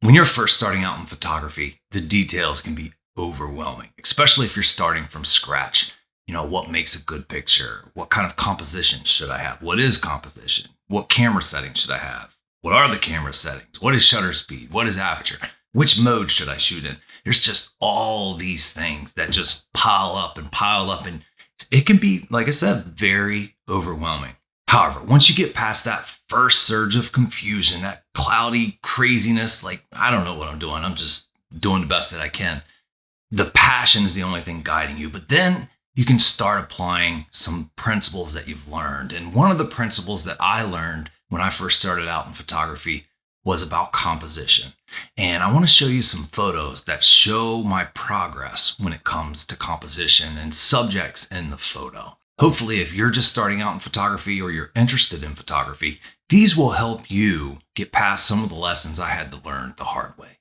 When you're first starting out in photography, the details can be overwhelming, especially if you're starting from scratch. What makes a good picture? What kind of composition should I have? What is composition? What camera settings should I have? What are the camera settings? What is shutter speed? What is aperture? Which mode should I shoot in? There's just all these things that just pile up, and it can be, like I said, very overwhelming. However, once you get past that first surge of confusion, that cloudy craziness, like, I don't know what I'm doing, I'm just doing the best that I can, the passion is the only thing guiding you. But then you can start applying some principles that you've learned. And one of the principles that I learned when I first started out in photography was about composition. And I want to show you some photos that show my progress when it comes to composition and subjects in the photo. Hopefully, if you're just starting out in photography or you're interested in photography, these will help you get past some of the lessons I had to learn the hard way.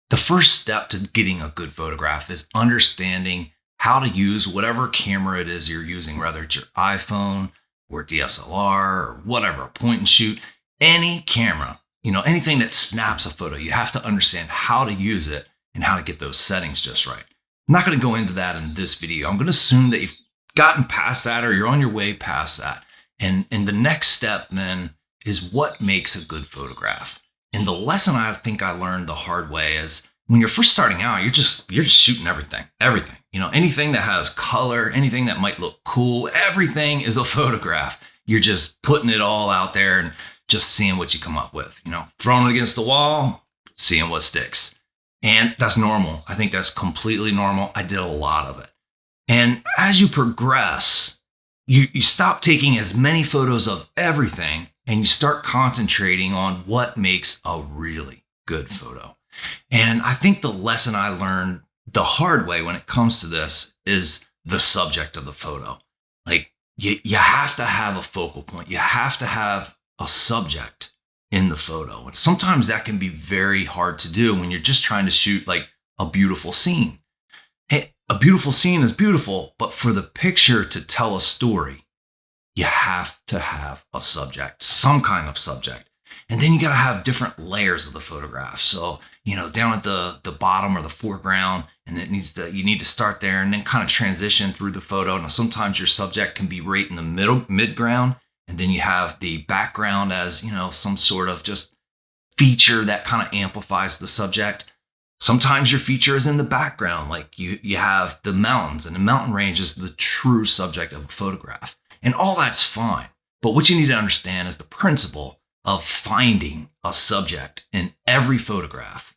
The first step to getting a good photograph is understanding how to use whatever camera it is you're using, whether it's your iPhone or DSLR or whatever, a point and shoot, any camera, anything that snaps a photo, you have to understand how to use it and how to get those settings just right. I'm not going to go into that in this video. I'm going to assume that you've gotten past that or you're on your way past that. And the next step then is what makes a good photograph. And the lesson I think I learned the hard way is when you're first starting out, you're just shooting everything. Anything that has color, anything that might look cool, everything is a photograph. You're just putting it all out there and just seeing what you come up with, throwing it against the wall, seeing what sticks. And that's normal. I think that's completely normal. I did a lot of it. And as you progress, you stop taking as many photos of everything and you start concentrating on what makes a really good photo. And I think the lesson I learned the hard way when it comes to this is the subject of the photo. Like, you have to have a focal point. You have to have a subject in the photo. And sometimes that can be very hard to do when you're just trying to shoot like a beautiful scene. A beautiful scene is beautiful, but for the picture to tell a story, you have to have a subject, some kind of subject. And then you got to have different layers of the photograph. So, down at the bottom or the foreground, and you need to start there and then kind of transition through the photo. Now, sometimes your subject can be right in the midground, and then you have the background as, some sort of just feature that kind of amplifies the subject. Sometimes your feature is in the background, like you have the mountains, and the mountain range is the true subject of a photograph. And all that's fine. But what you need to understand is the principle of finding a subject in every photograph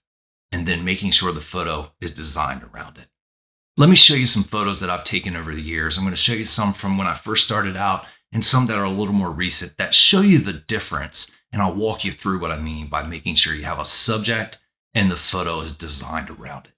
and then making sure the photo is designed around it. Let me show you some photos that I've taken over the years. I'm going to show you some from when I first started out and some that are a little more recent that show you the difference. And I'll walk you through what I mean by making sure you have a subject and the photo is designed around it.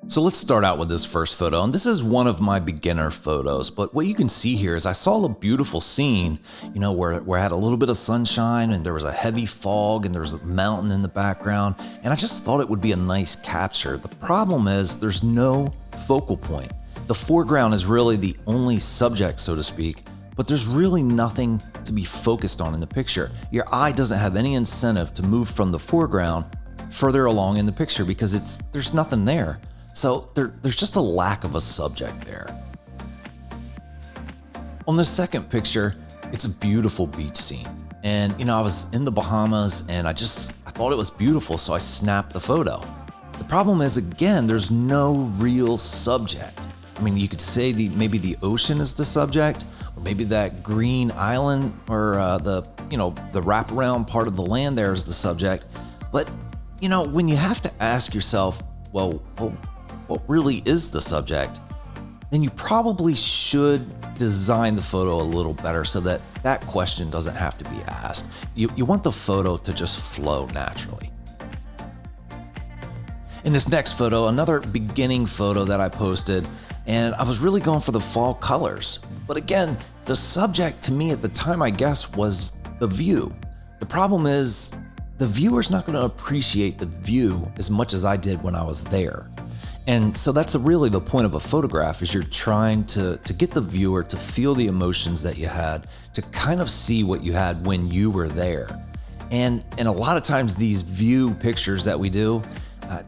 So let's start out with this first photo, and this is one of my beginner photos, but what you can see here is I saw a beautiful scene, where I had a little bit of sunshine and there was a heavy fog and there was a mountain in the background, and I just thought it would be a nice capture. The problem is there's no focal point. The foreground is really the only subject, so to speak, but there's really nothing to be focused on in the picture. Your eye doesn't have any incentive to move from the foreground further along in the picture because there's nothing there. So there's just a lack of a subject there. On the second picture, it's a beautiful beach scene. And I was in the Bahamas and I thought it was beautiful, so I snapped the photo. The problem is, again, there's no real subject. I mean, you could say maybe the ocean is the subject, or maybe that green island or the wraparound part of the land there is the subject. But, when you have to ask yourself, well, what really is the subject, then you probably should design the photo a little better so that question doesn't have to be asked. You want the photo to just flow naturally. In this next photo, another beginning photo that I posted, and I was really going for the fall colors. But again, the subject to me at the time, I guess, was the view. The problem is the viewer's not going to appreciate the view as much as I did when I was there. And so that's really the point of a photograph, is you're trying to get the viewer to feel the emotions that you had, to kind of see what you had when you were there. And a lot of times these view pictures that we do,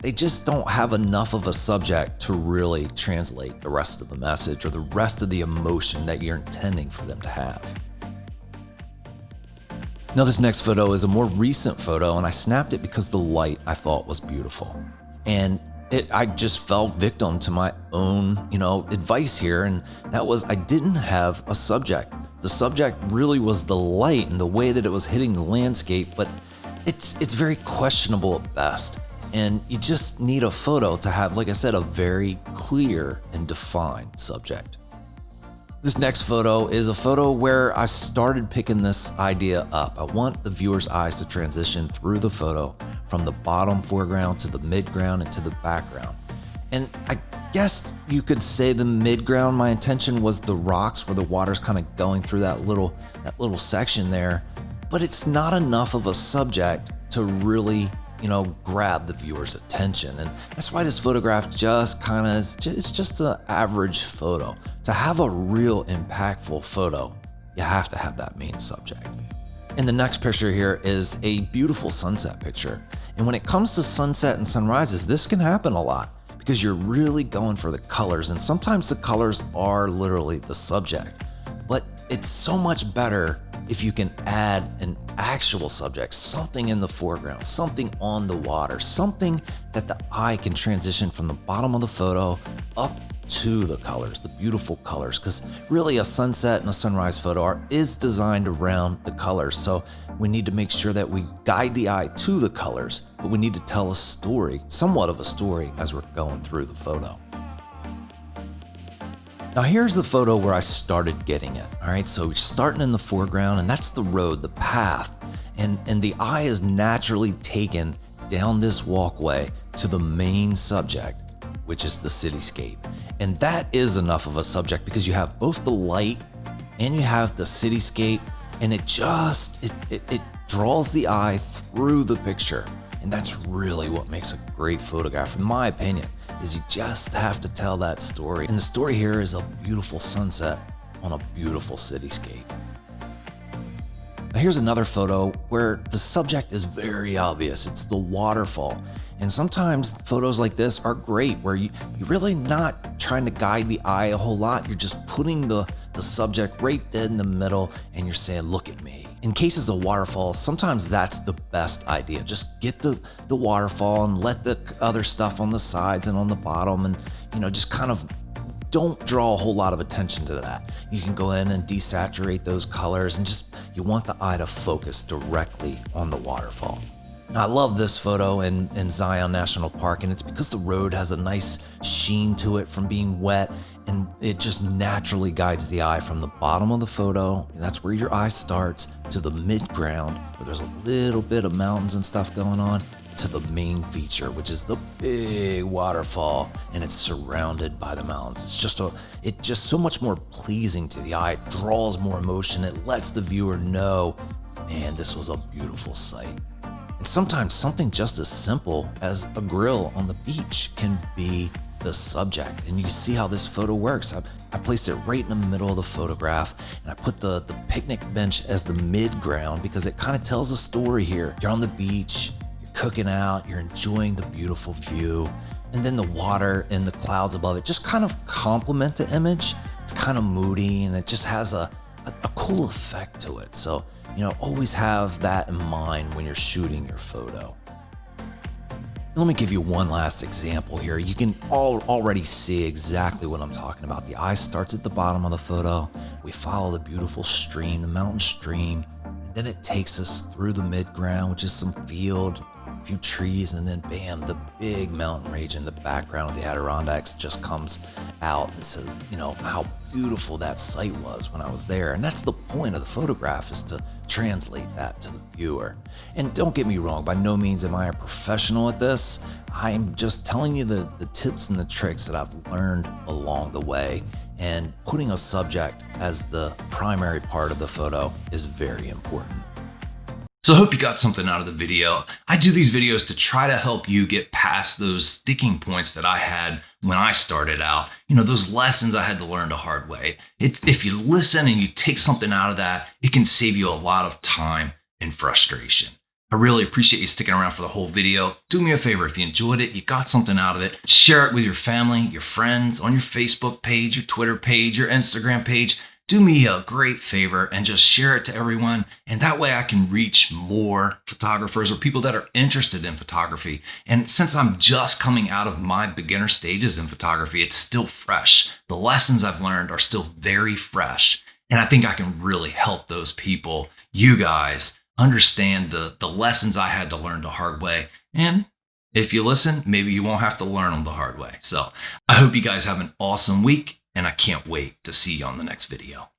they just don't have enough of a subject to really translate the rest of the message or the rest of the emotion that you're intending for them to have. Now this next photo is a more recent photo, and I snapped it because the light I thought was beautiful. And I just fell victim to my own, advice here, and that was I didn't have a subject. The subject really was the light and the way that it was hitting the landscape, but it's very questionable at best. And you just need a photo to have, like I said, a very clear and defined subject. This next photo is a photo where I started picking this idea up. I want the viewer's eyes to transition through the photo from the bottom foreground to the midground and to the background. And I guess you could say the midground, my intention was the rocks where the water's kind of going through that little section there, but it's not enough of a subject to really grab the viewer's attention. And that's why this photograph just kind of it's just an average photo. To have a real impactful photo, you have to have that main subject. And the next picture here is a beautiful sunset picture. And when it comes to sunset and sunrises, this can happen a lot because you're really going for the colors. And sometimes the colors are literally the subject. But it's so much better if you can add an actual subject, something in the foreground, something on the water, something that the eye can transition from the bottom of the photo up to the colors, the beautiful colors, because really a sunset and a sunrise photo is designed around the colors. So we need to make sure that we guide the eye to the colors, but we need to tell a story, somewhat of a story, as we're going through the photo. Now here's the photo where I started getting it. All right, so we're starting in the foreground, and that's the road, the path, and the eye is naturally taken down this walkway to the main subject, which is the cityscape. And that is enough of a subject because you have both the light and you have the cityscape, and it draws the eye through the picture. And that's really what makes a great photograph, in my opinion, is you just have to tell that story. And the story here is a beautiful sunset on a beautiful cityscape. Now here's another photo where the subject is very obvious. It's the waterfall. And sometimes photos like this are great where you're really not trying to guide the eye a whole lot. You're just putting the subject right dead in the middle and you're saying, look at me. In cases of waterfalls, sometimes that's the best idea. Just get the waterfall and let the other stuff on the sides and on the bottom, and just kind of don't draw a whole lot of attention to that. You can go in and desaturate those colors, and you want the eye to focus directly on the waterfall. Now, I love this photo in Zion National Park, and it's because the road has a nice sheen to it from being wet, and it just naturally guides the eye from the bottom of the photo, and that's where your eye starts, to the midground, where there's a little bit of mountains and stuff going on, to the main feature, which is the big waterfall, and it's surrounded by the mountains. It's just so much more pleasing to the eye. It draws more emotion. It lets the viewer know, man, this was a beautiful sight. And sometimes something just as simple as a grill on the beach can be the subject. And you see how this photo works. I placed it right in the middle of the photograph, and I put the picnic bench as the midground because it kind of tells a story here. You're on the beach, you're cooking out, you're enjoying the beautiful view, and then the water and the clouds above it just kind of complement the image. It's kind of moody, and it just has a cool effect to it. So, always have that in mind when you're shooting your photo. Let me give you one last example here. You can already see exactly what I'm talking about. The eye starts at the bottom of the photo. We follow the beautiful stream, the mountain stream, and then it takes us through the midground, which is some field, a few trees, and then bam, the big mountain range in the background of the Adirondacks just comes out and says, how beautiful that site was when I was there. And that's the point of the photograph, is to translate that to the viewer. And don't get me wrong, by no means am I a professional at this. I'm just telling you the tips and the tricks that I've learned along the way. And putting a subject as the primary part of the photo is very important. So I hope you got something out of the video. I do these videos to try to help you get past those sticking points that I had when I started out. Those lessons I had to learn the hard way. If you listen and you take something out of that, it can save you a lot of time and frustration. I really appreciate you sticking around for the whole video. Do me a favor, if you enjoyed it, you got something out of it, share it with your family, your friends, on your Facebook page, your Twitter page, your Instagram page. Do me a great favor and just share it to everyone. And that way I can reach more photographers or people that are interested in photography. And since I'm just coming out of my beginner stages in photography, it's still fresh. The lessons I've learned are still very fresh. And I think I can really help those people, you guys, understand the lessons I had to learn the hard way. And if you listen, maybe you won't have to learn them the hard way. So I hope you guys have an awesome week, and I can't wait to see you on the next video.